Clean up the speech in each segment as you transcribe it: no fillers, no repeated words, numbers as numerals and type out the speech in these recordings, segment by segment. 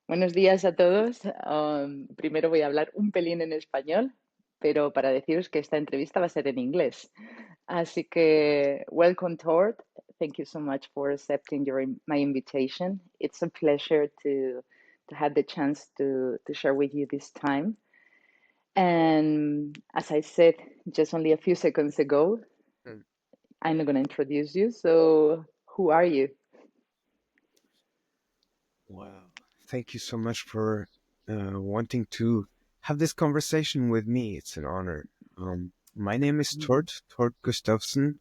Buenos días a todos. Primero voy a hablar un pelín en español, pero para deciros que esta entrevista va a ser en inglés. Así que, welcome, Tord. Thank you so much for accepting my invitation. It's a pleasure to have the chance to share with you this time. And as I said just only a few seconds ago, Mm. I'm not going to introduce you. So, who are you? Wow. Thank you so much for wanting to have this conversation with me. It's an honor. My name is Tord Gustavsen.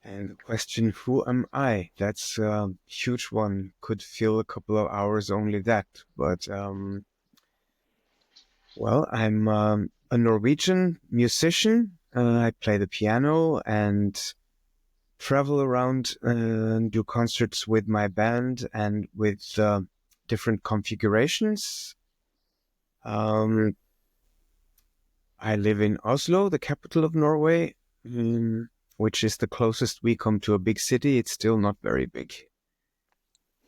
And the question, who am I? That's a huge one. Could fill a couple of hours only that. But, well, I'm a Norwegian musician. I play the piano and travel around and do concerts with my band and with different configurations. Um, I live in Oslo, the capital of Norway, which is the closest we come to a big city. It's still not very big.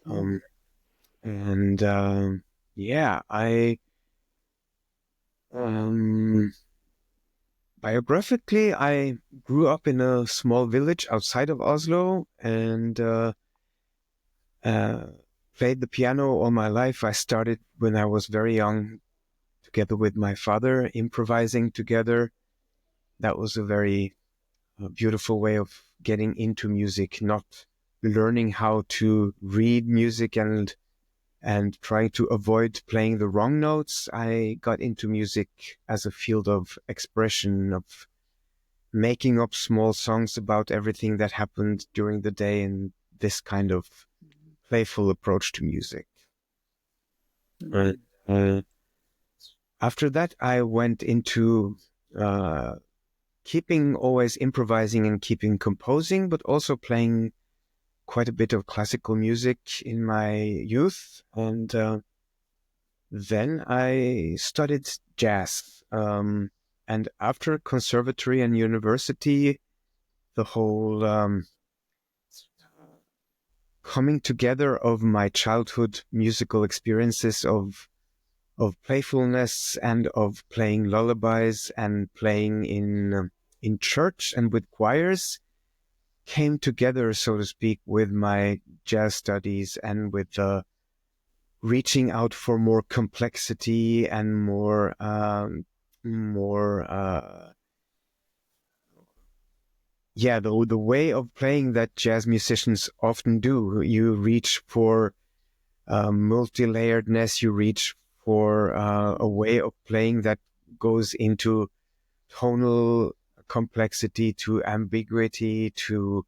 Um, and yeah, I um, biographically, I grew up in a small village outside of Oslo and uh, played the piano all my life. I started when I was very young, together with my father, improvising together. That was a very beautiful way of getting into music, not learning how to read music and trying to avoid playing the wrong notes. I got into music as a field of expression, of making up small songs about everything that happened during the day, and this kind of playful approach to music. Uh, Mm. uh, After that, I went into uh, keeping always improvising and keeping composing, but also playing quite a bit of classical music in my youth. And then I studied jazz. And after conservatory and university, the whole coming together of my childhood musical experiences of playfulness and of playing lullabies and playing in church and with choirs came together, so to speak, with my jazz studies and with the reaching out for more complexity and more yeah, the way of playing that jazz musicians often do. You reach for multi-layeredness. You reach for a way of playing that goes into tonal complexity, to ambiguity, to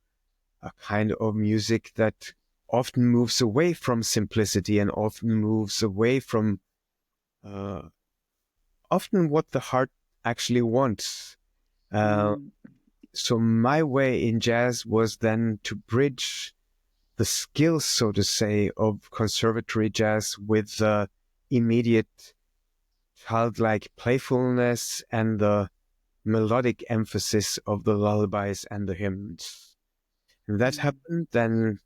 a kind of music that often moves away from simplicity and often moves away from uh, often what the heart actually wants. Uh, Mm. so my way in jazz was then to bridge the skills, so to say, of conservatory jazz with the immediate childlike playfulness and the melodic emphasis of the lullabies and the hymns. And that Mm. happened then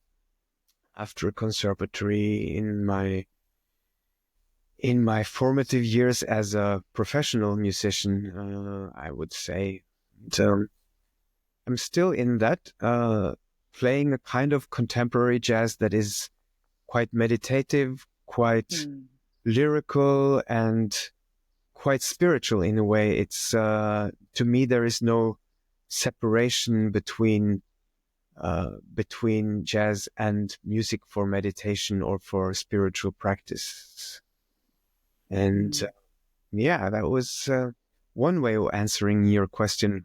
after conservatory in my formative years as a professional musician, I would say. And, I'm still in that, playing a kind of contemporary jazz that is quite meditative, quite Mm. lyrical, and quite spiritual in a way. It's to me there is no separation between jazz and music for meditation or for spiritual practice. And Mm. yeah, that was one way of answering your question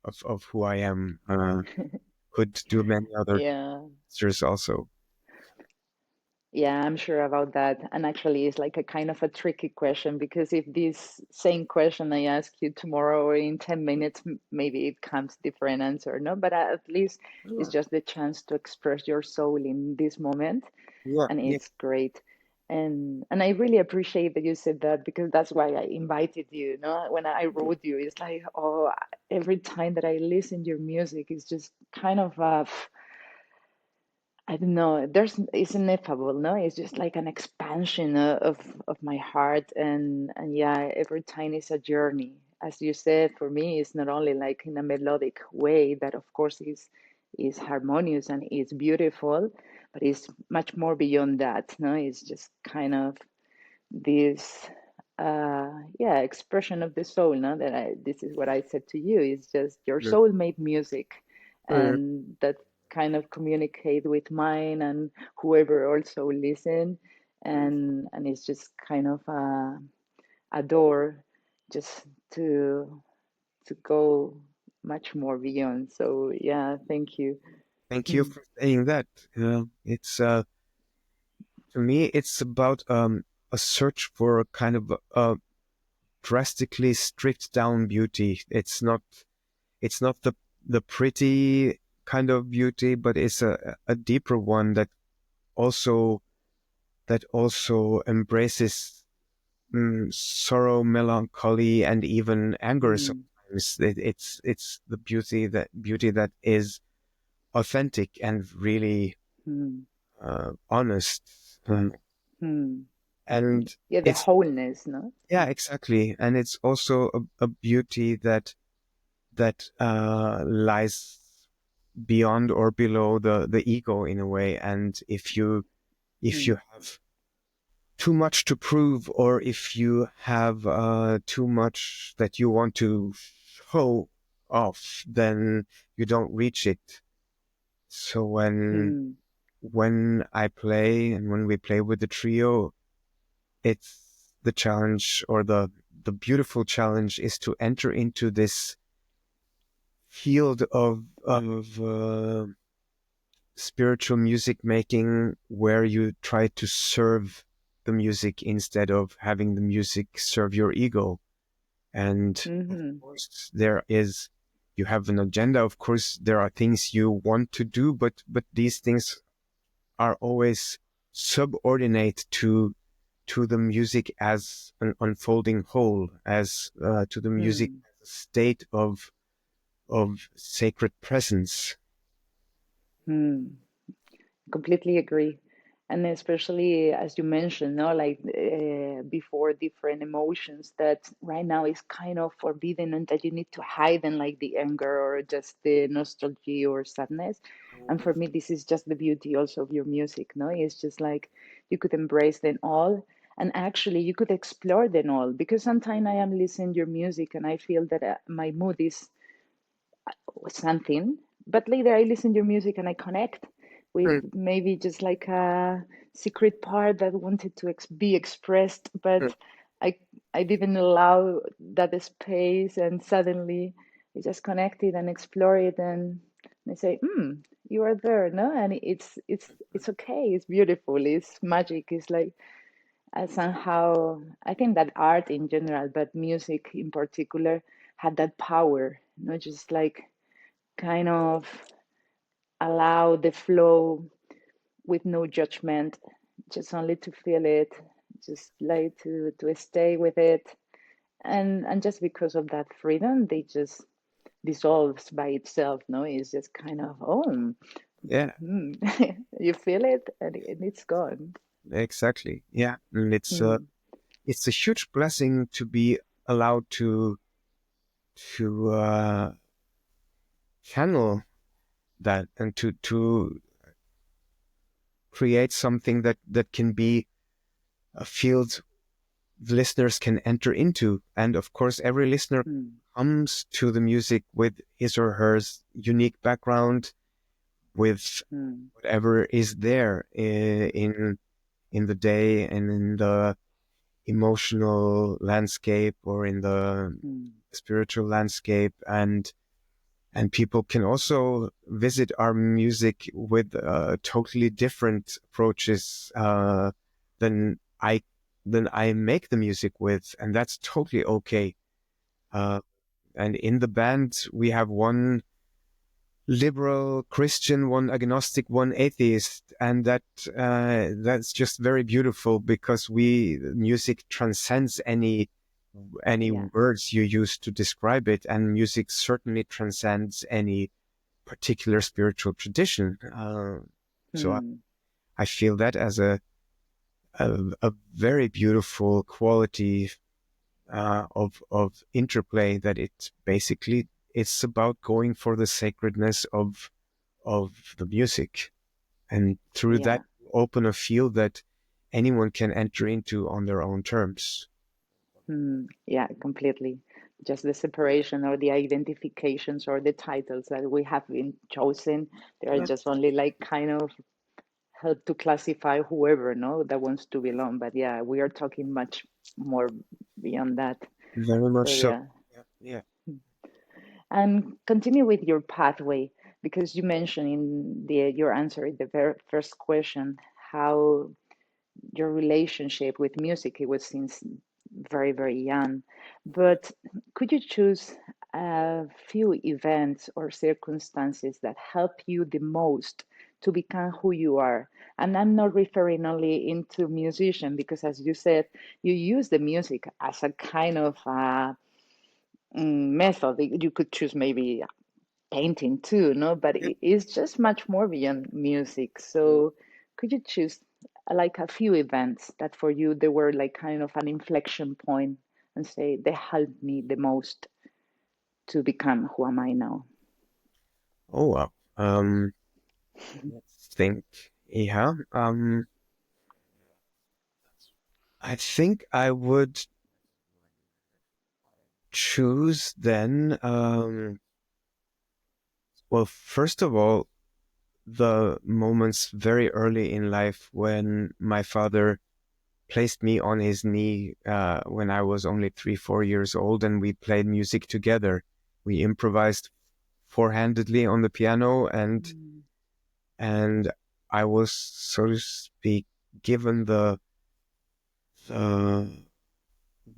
of who I am. Could do many other Yeah. answers also. Yeah, I'm sure about that. And actually, it's like a kind of a tricky question because if this same question I ask you tomorrow or in 10 minutes, maybe it comes different answer, no? But at least it's just the chance to express your soul in this moment, Yeah, and yeah, it's great. And I really appreciate that you said that because that's why I invited you, no? When I wrote you, it's like, oh, every time that I listen to your music, it's just kind of I don't know. It's ineffable, no? It's just like an expansion of my heart, and yeah, every time is a journey. As you said, for me, it's not only like in a melodic way that, of course, is harmonious and is beautiful, but it's much more beyond that, no? It's just kind of this, yeah, expression of the soul, no? That this is what I said to you. It's just your Mm, soul made music, mm, and that kind of communicate with mine and whoever also listen, and it's just kind of a door just to to go much more beyond. So yeah, thank you. Thank you Hmm. for saying that. It's to me, it's about a search for a kind of drastically stripped down beauty. It's not the pretty kind of beauty, but it's a deeper one also that also embraces sorrow, melancholy, and even anger Hmm. sometimes. It's the beauty that is authentic and really Hmm. honest. Hmm. And Yeah, the it's wholeness, no? yeah, exactly. And it's also a beauty that lies beyond or below the ego in a way. And if Hmm. you have too much to prove, or if you have too much that you want to show off, then you don't reach it. So Hmm. when I play and when we play with the trio, it's the challenge, or the beautiful challenge is to enter into this field of spiritual music making, where you try to serve the music instead of having the music serve your ego. And of Hmm. course, you have an agenda. Of course, there are things you want to do, but these things are always subordinate to the music as an unfolding whole, as to the music Hmm. as a state of sacred presence. Hmm. Completely agree. And especially as you mentioned, no, like before, different emotions that right now is kind of forbidden and that you need to hide them, like the anger or just the nostalgia or sadness. And for me, this is just the beauty also of your music, no? It's just like you could embrace them all, and actually you could explore them all, because sometimes I am listening your music and I feel that my mood is something, but later I listen to your music and I connect with Mm, maybe just like a secret part that wanted to be expressed, mm, but I I didn't allow that space, and suddenly I just connected and explore it, and I say, you are there, no? And it's okay, it's beautiful, it's magic, it's like somehow I think that art in general, but music in particular, had that power, not just like kind of allow the flow with no judgment, just only to feel it, just like to stay with it, and just because of that freedom, they just dissolves by itself. No, it's just kind of yeah, you feel it and it's gone. exactly. Yeah, and Hmm. it's a huge blessing to be allowed to channel that, and to create something that can be a field the listeners can enter into. And of course, every listener Hmm. comes to the music with his or her unique background, with Hmm. whatever is there in the day and in the emotional landscape or in the Hmm. spiritual landscape. And people can also visit our music with totally different approaches than I make the music with, and that's totally okay. Uh, and in the band, we have one liberal Christian, one agnostic, one atheist, and that's just very beautiful, because music transcends any Yeah. words you use to describe it, and music certainly transcends any particular spiritual tradition. So Hmm. I feel that as a very beautiful quality of interplay, that it's about going for the sacredness of the music, and through that Yeah. open a field that anyone can enter into on their own terms. Hmm. Yeah, completely. Just the separation or the identifications or the titles that we have been chosen, they are just only like kind of help to classify whoever, no, that wants to belong. But yeah, we are talking much more beyond that. Very So much so. yeah. Yeah. Yeah. And continue with your pathway, because you mentioned in your answer in the very first question how your relationship with music, it was since very, very young. But could you choose a few events or circumstances that help you the most to become who you are? And I'm not referring only into musician, because as you said, you use the music as a kind of method. You could choose maybe painting too, no? But Yep. it's just much more beyond music. So could you choose like a few events that for you they were like kind of an inflection point and say they helped me the most to become who am I now? Oh wow. Let's think. Yeah. I think I would choose then. Well, first of all, the moments very early in life when my father placed me on his knee when I was only 3, 4 years old, and we played music together. We improvised four-handedly on the piano, Mm, and I was, so to speak, given the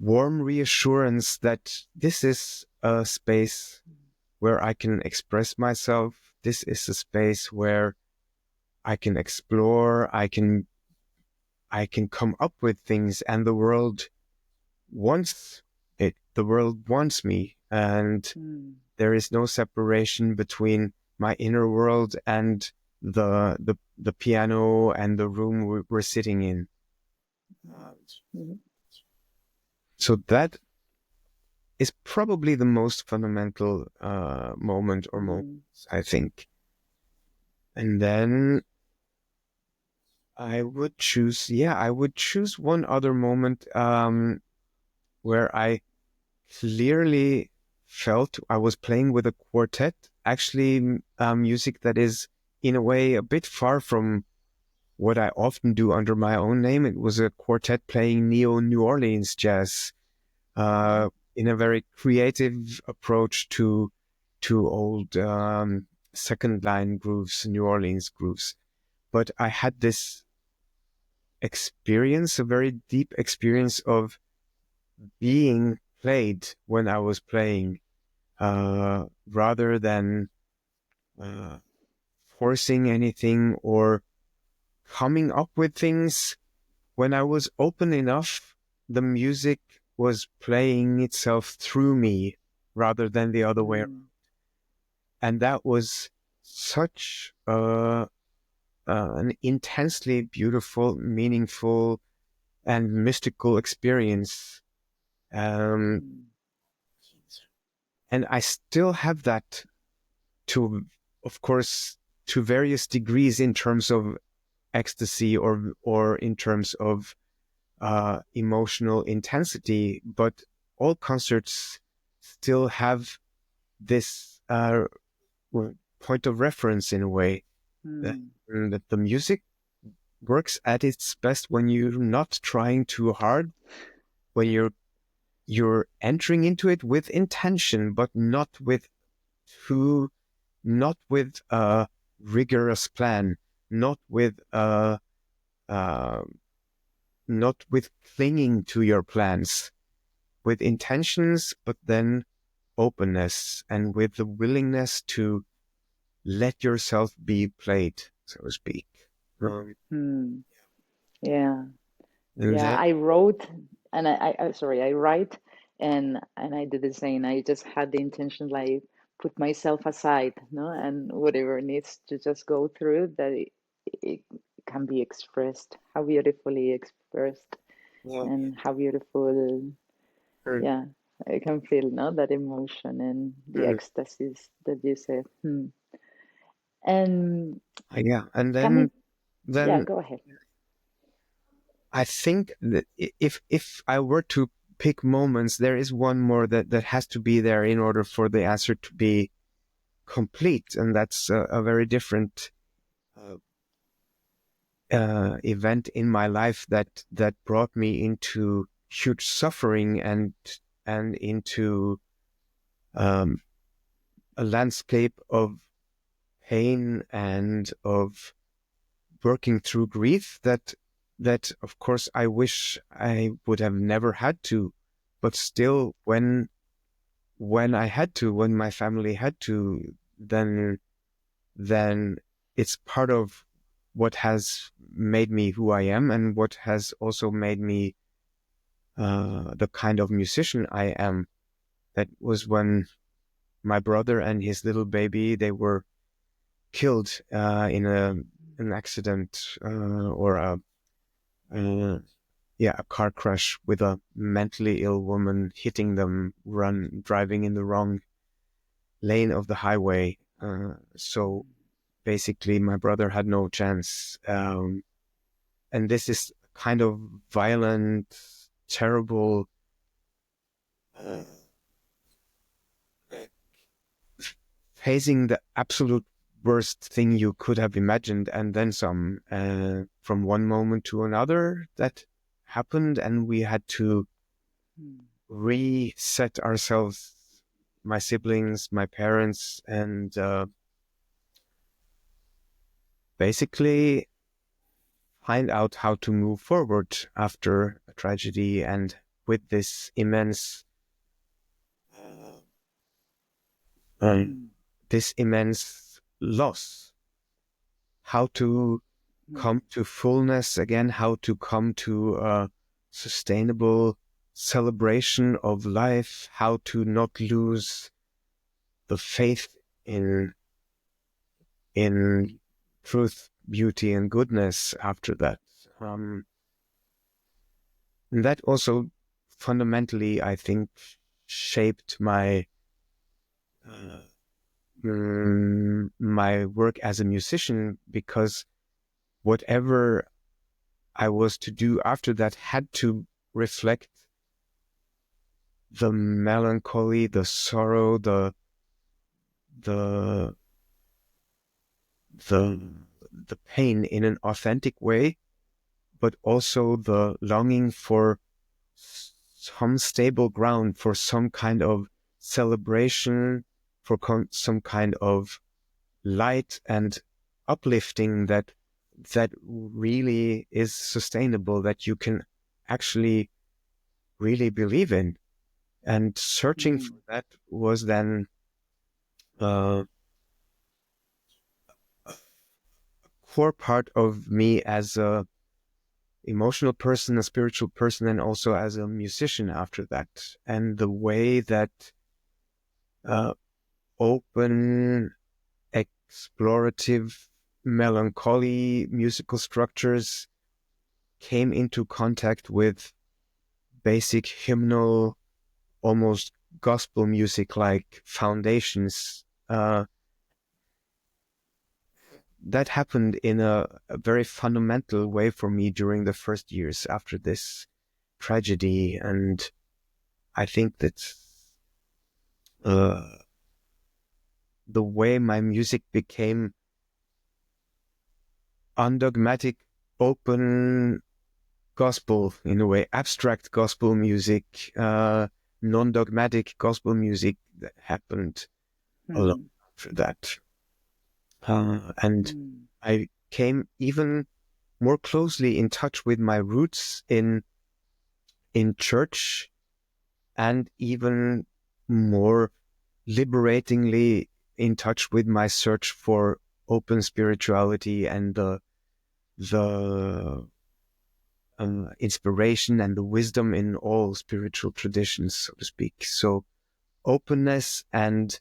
warm reassurance that this is a space where I can express myself. This is a space where I can explore. I can come up with things, and the world wants it. The world wants me, and mm, there is no separation between my inner world and the piano and the room we're sitting in. mm, Uh, mm, so that is probably the most fundamental moment or mm, moments, I think. And then I would choose one other moment where I clearly felt I was playing with a quartet, actually music that is in a way a bit far from what I often do under my own name. It was a quartet playing neo New Orleans jazz mm, in a very creative approach to old second line grooves, New Orleans grooves. But I had this experience, a very deep experience of being played when I was playing, rather than uh, forcing anything or coming up with things. When I was open enough, the music was playing itself through me rather than the other way. mm, And that was such an intensely beautiful, meaningful, and mystical experience. Um, mm, and I still have that to, of course, to various degrees in terms of ecstasy or in terms of emotional intensity, but all concerts still have this point of reference in a way that, mm, that the music works at its best when you're not trying too hard, when you're entering into it with intention, but too, not with a rigorous plan, not with uh, not with clinging to your plans, with intentions, but then openness and with the willingness to let yourself be played, so to speak. mm. Yeah. And Yeah, then, I wrote and sorry, I write and I do the same. I just had the intention like put myself aside, no, and whatever needs to just go through that. it can be expressed, how beautifully expressed, Yeah. and how beautiful, Mm, yeah, I can feel, no, that emotion and the mm. ecstasy that you said. And Yeah, and coming, yeah, then go ahead. I think that if I were to pick moments, there is one more that has to be there in order for the answer to be complete, and that's a very different uh, event in my life that brought me into huge suffering and into um, a landscape of pain and of working through grief that of course I wish I would have never had to, but still when I had to, when my family had to, then it's part of what has made me who I am and what has also made me the kind of musician I am. That was when my brother and his little baby, they were killed in an accident or uh, a car crash with a mentally ill woman hitting them, driving in the wrong lane of the highway. So basically, my brother had no chance. And this is kind of violent, terrible, uh, facing the absolute worst thing you could have imagined, and then some. From one moment to another, that happened, and we had to Mm, reset ourselves, my siblings, my parents, and basically find out how to move forward after a tragedy and with this immense um, mm, this immense loss, how to mm, come to fullness again, how to come to a sustainable celebration of life, how to not lose the faith in in truth, beauty, and goodness after that. And that also fundamentally, I think, shaped uh, my work as a musician, because whatever I was to do after that had to reflect the melancholy, the sorrow, the the the pain in an authentic way, but also the longing for some stable ground, for some kind of celebration, for some kind of light and uplifting that really is sustainable, that you can actually really believe in. And searching for mm, that was then uh, a core part of me as a emotional person, a spiritual person, and also as a musician after that. And the way that uh, open, explorative, melancholy musical structures came into contact with basic hymnal, almost gospel music like foundations. That happened in a very fundamental way for me during the first years after this tragedy. And I think that uh, the way my music became undogmatic, open gospel in a way, abstract gospel music, non-dogmatic gospel music, that happened a lot mm, after that. And mm, I came even more closely in touch with my roots in church, and even more liberatingly in touch with my search for open spirituality and the inspiration and the wisdom in all spiritual traditions, so to speak. So openness and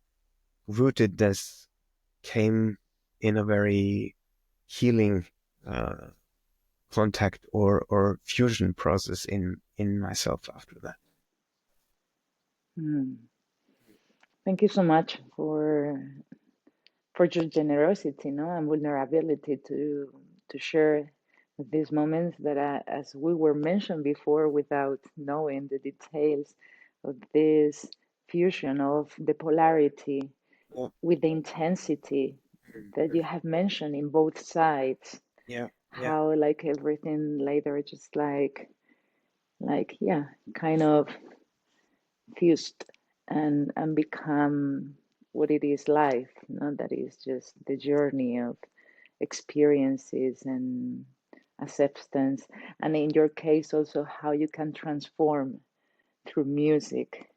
rootedness came in a very healing uh, contact or fusion process in myself after that. Hmm. Thank you so much for your generosity, no, and vulnerability to share these moments that, as we were mentioned before, without knowing the details of this fusion of the polarity Yeah, with the intensity that you have mentioned in both sides, yeah, yeah, how like everything later just yeah, kind of fused and become what it is life, that is just the journey of experiences and acceptance, and in your case also how you can transform through music,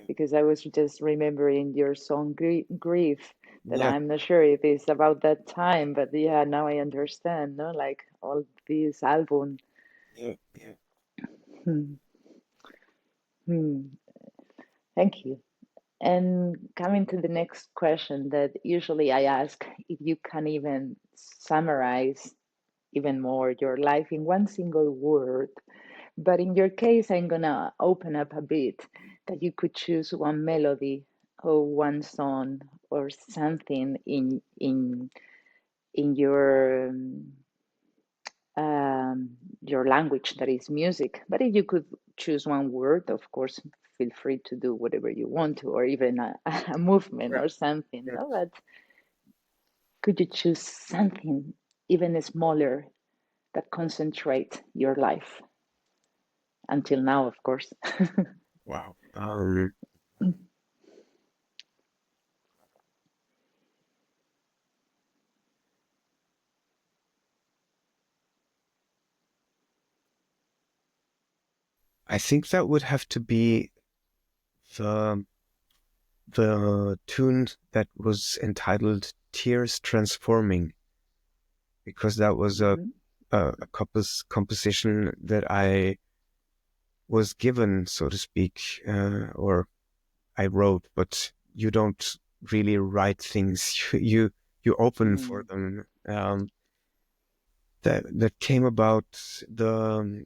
because I was just remembering your song Grief, that yeah, I'm not sure if it's about that time, but yeah, now I understand, no, like all these album. yeah, yeah. Hmm. Hmm. Thank you. And coming to the next question that usually I ask, if you can even summarize even more your life in one single word. But in your case, I'm gonna open up a bit, that you could choose one melody or one song or something in your language, that is music. But if you could choose one word, of course, feel free to do whatever you want to, or even a movement Right. or something. Yeah. No, but could you choose something even smaller that concentrate your life until now, of course? Wow. I think that would have to be the the tune that was entitled "Tears Transforming," because that was Mhm. a composition that I was given, so to speak, or I wrote, but you don't really write things. You open for Mm, them. That came about the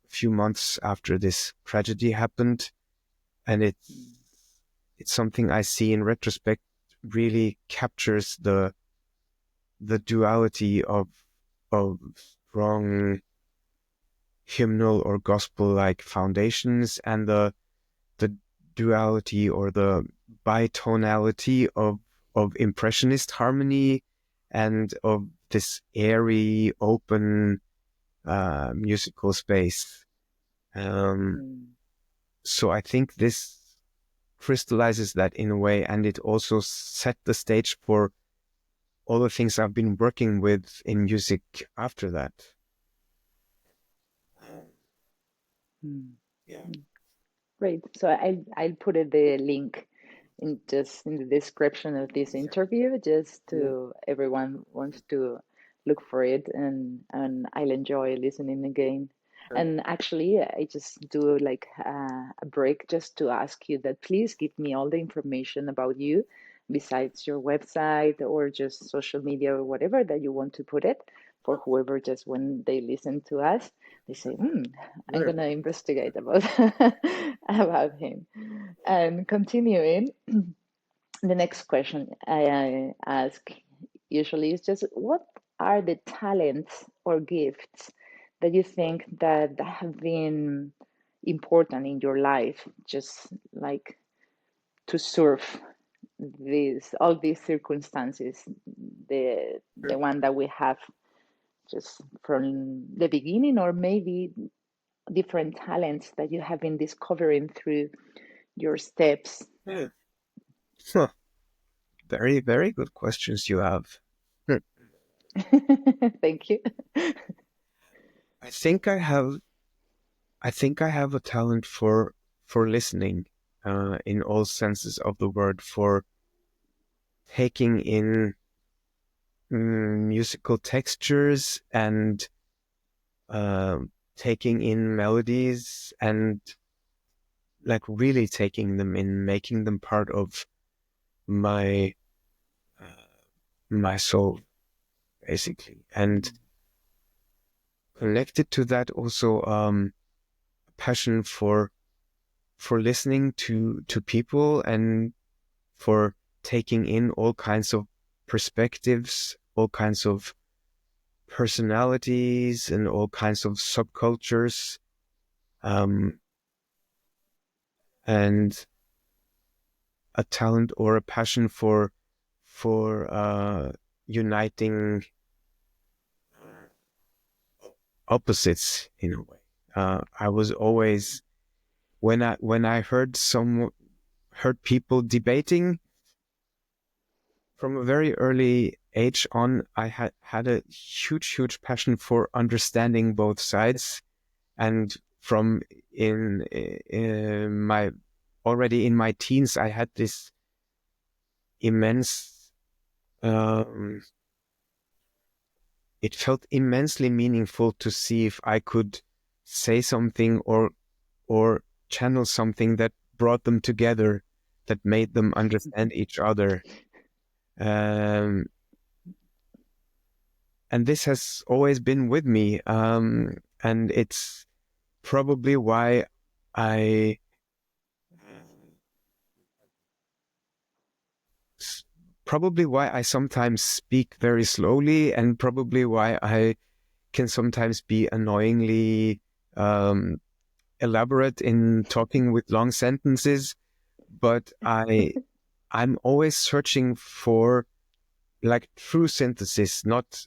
few months after this tragedy happened, and mm, it's something I see in retrospect really captures the duality of strong hymnal or gospel like foundations and the duality or the bitonality of impressionist harmony and of this airy open musical space. Um, mm, so I think this crystallizes that in a way, and it also set the stage for all the things I've been working with in music after that. mm. Yeah. Great. So I'll put the link in the description of this Yeah. interview, just Yeah. to everyone wants to look for it, and I'll enjoy listening again. Sure. And actually, I just do like a break just to ask you that please give me all the information about you, besides your website or just social media or whatever that you want to put it, for whoever just when they listen to us, they say, I'm Sure. gonna investigate about about him. And continuing, the next question I ask usually is just, what are the talents or gifts that you think that have been important in your life, just like to surf all these circumstances, the one that we have just from the beginning, or maybe different talents that you have been discovering through your steps? Yeah. Huh. Very, very good questions you have. Hmm. Thank you. I think I have I have a talent for listening, in all senses of the word, for taking in musical textures and taking in melodies and like really taking them in, making them part of my uh, my soul, basically. And connected to that also passion for listening to people and for taking in all kinds of perspectives, all kinds of personalities, and all kinds of subcultures, and a talent or a passion for uniting opposites in a way. I was always when I heard people debating from a very early age on, I had a huge passion for understanding both sides, and from in my already in my teens, I had this immense. Um, it felt immensely meaningful to see if I could say something or channel something that brought them together, that made them understand each other. Um, and this has always been with me. And it's probably why I probably why I sometimes speak very slowly, and probably why I can sometimes be annoyingly um, elaborate in talking with long sentences. But I'm always searching for like true synthesis, not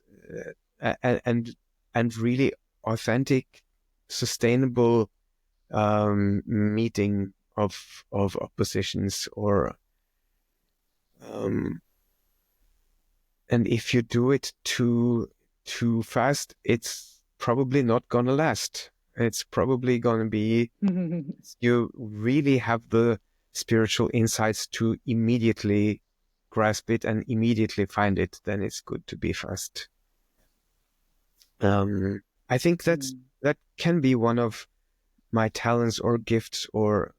and really authentic, sustainable meeting of oppositions, or um, and if you do it too fast, it's probably not gonna last. It's probably gonna be, you really have the spiritual insights to immediately grasp it and immediately find it, then it's good to be fast. I think that can be one of my talents or gifts or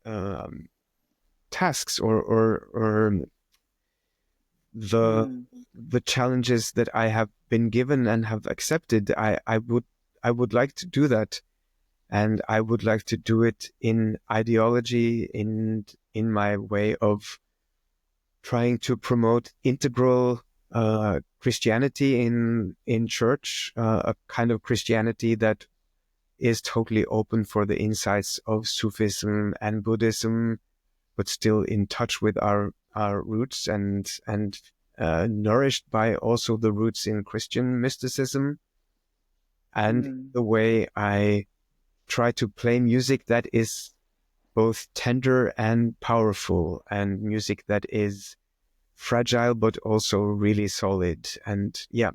um, tasks or the the challenges that I have been given and have accepted. I would like to do that, and I would like to do it in ideology, in my way of trying to promote integral Christianity in church, a kind of Christianity that is totally open for the insights of Sufism and Buddhism, but still in touch with our roots, and nourished by also the roots in Christian mysticism. And the way I try to play music that is both tender and powerful, and music that is fragile but also really solid. And yeah,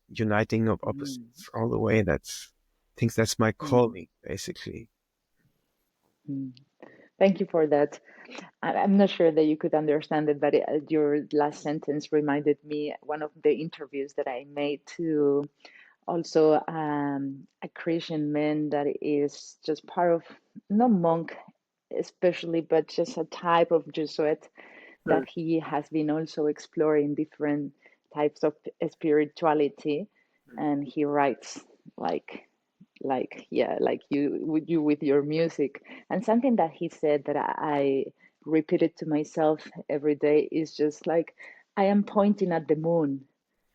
uniting of opposites all the way. I think that's my calling, basically. Thank you for that. I'm not sure that you could understand it, but your last sentence reminded me one of the interviews that I made to also a Christian man that is just part of, not monk especially, but just a type of Jesuit that he has been also exploring different types of spirituality, and he writes like yeah, like you with your music. And something that he said that I repeated to myself every day is just like, I am pointing at the moon,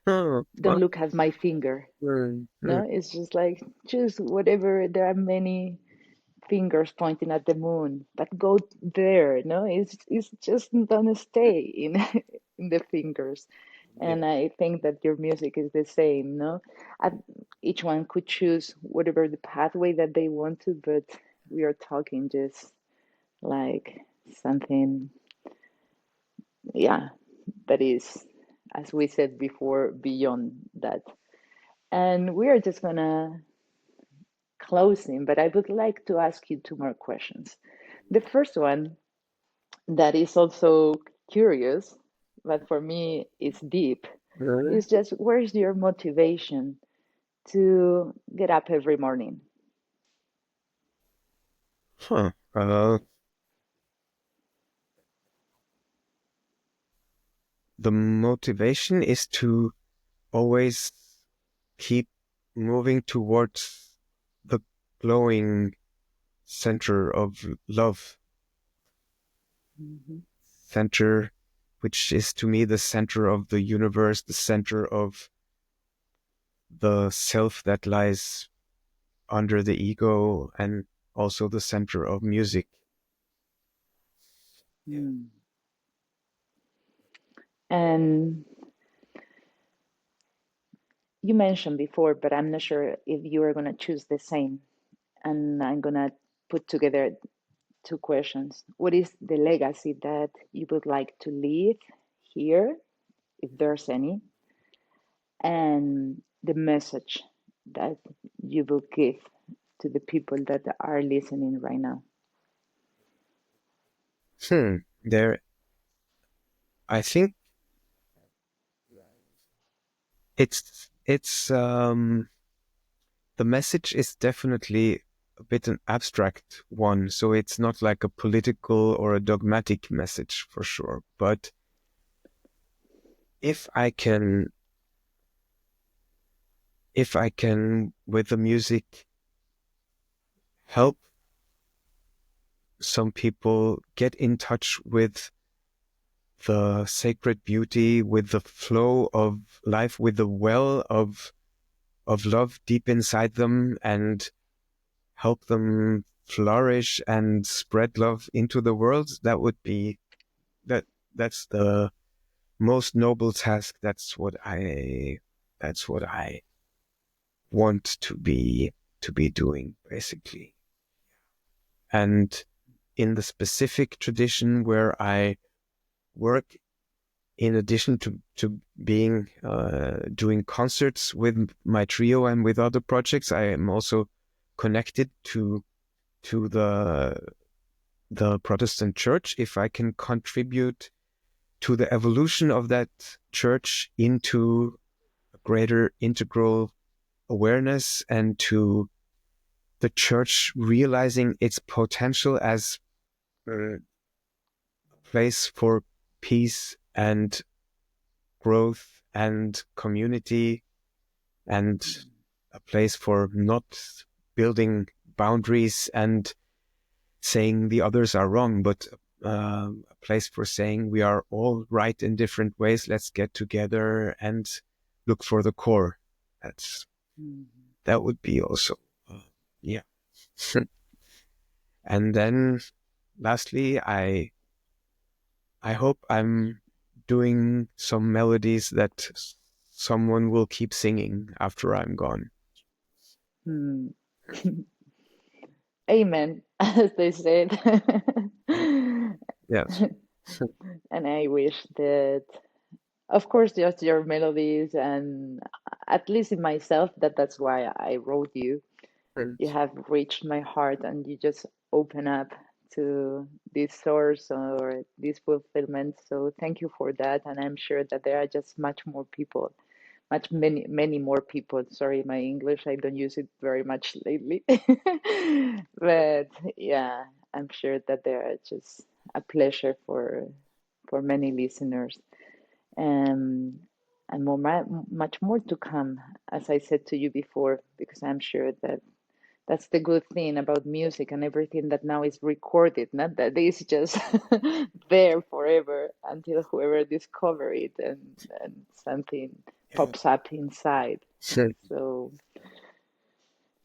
Oh, don't look at my finger. mm, mm, No, it's just like, choose whatever. There are many fingers pointing at the moon, but go there. No, it's just don't stay in in the fingers. yeah, And I think that your music is the same. No, and each one could choose whatever the pathway that they want to, but we are talking just like something, yeah, that is, as we said before, beyond that. And we are just gonna closing, but I would like to ask you two more questions. The first one, that is also curious, but for me it's deep, mm, is just, where's your motivation to get up every morning? huh. The motivation is to always keep moving towards the glowing center of love, Mhm. center, which is to me the center of the universe, the center of the self that lies under the ego, and also the center of music. Yeah. Mm. And you mentioned before, but I'm not sure if you are going to choose the same. And I'm going to put together two questions. What is the legacy that you would like to leave here, if there's any, and the message that you will give to the people that are listening right now? There, I think it's the message is definitely a bit an abstract one, so it's not like a political or a dogmatic message for sure. But if I can, if I can with the music help some people get in touch with the sacred beauty, with the flow of life, with the well of love deep inside them, and help them flourish and spread love into the world, that would be that that's the most noble task. That's what I want to be doing, basically. And in the specific tradition where I work, in addition to being doing concerts with my trio and with other projects, I am also connected to the Protestant church. If I can contribute to the evolution of that church into a greater integral awareness, and to the church realizing its potential as a place for peace and growth and community, and a place for not building boundaries and saying the others are wrong, but a place for saying we are all right in different ways. Let's get together and look for the core. That's Mm. that would be also, yeah. And then, lastly, I hope I'm doing some melodies that someone will keep singing after I'm gone. Mm. Amen, as they said. Yes. And I wish that, of course, just your melodies, and at least in myself, that's why I wrote you. You have reached my heart, and you just open up to this source or this fulfillment. So thank you for that. And I'm sure that there are just much more people, many more people. Sorry, my English, I don't use it very much lately. But yeah, I'm sure that there are just a pleasure for many listeners. Um, and much more to come, as I said to you before, because I'm sure that that's the good thing about music and everything that now is recorded, not that it's just there forever until whoever discover it, and something Yeah. pops up inside. So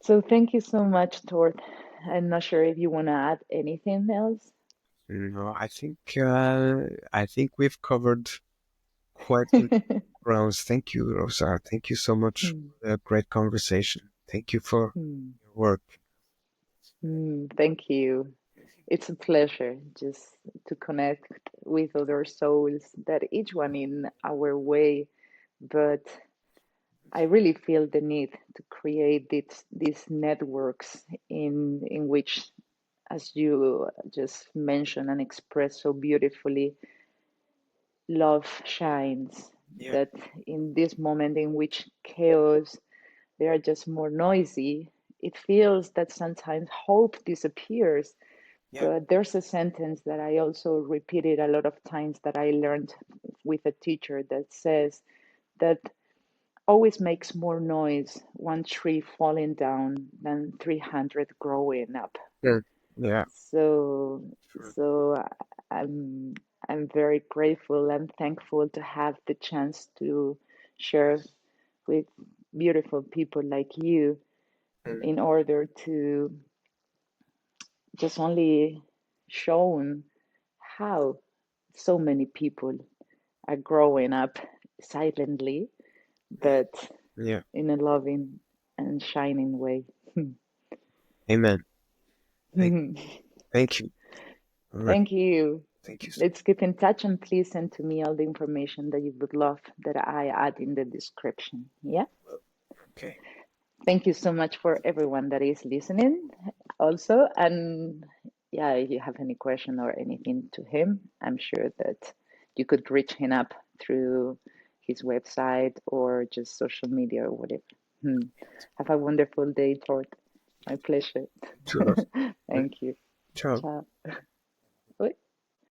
so thank you so much, Tord. I'm not sure if you want to add anything else. No, I think we've covered quite some grounds. Thank you, Rosa. Thank you so much Hmm. for a great conversation. Thank you for Hmm. your work. Thank you. It's a pleasure just to connect with other souls that each one in our way, but I really feel the need to create these networks in which, as you just mentioned and expressed so beautifully, love shines. Yeah. That in this moment in which chaos, they are just more noisy, it feels that sometimes hope disappears. Yeah. But there's a sentence that I also repeated a lot of times that I learned with a teacher that says that always makes more noise one tree falling down than 300 growing up. Mm. Yeah. So, Sure. so I'm I'm very grateful and thankful to have the chance to share with beautiful people like you Mm. in order to just only shown how so many people are growing up silently, but Yeah. in a loving and shining way. Amen. Thank, thank you. All right. Thank you. Thank you. Let's keep in touch and please send to me all the information that you would love that I add in the description. Yeah. Okay. Thank you so much for everyone that is listening also. And yeah, if you have any question or anything to him, I'm sure that you could reach him up through his website or just social media or whatever. Hmm. Have a wonderful day, Tort. My pleasure. Sure. Thank you. Ciao. Ciao.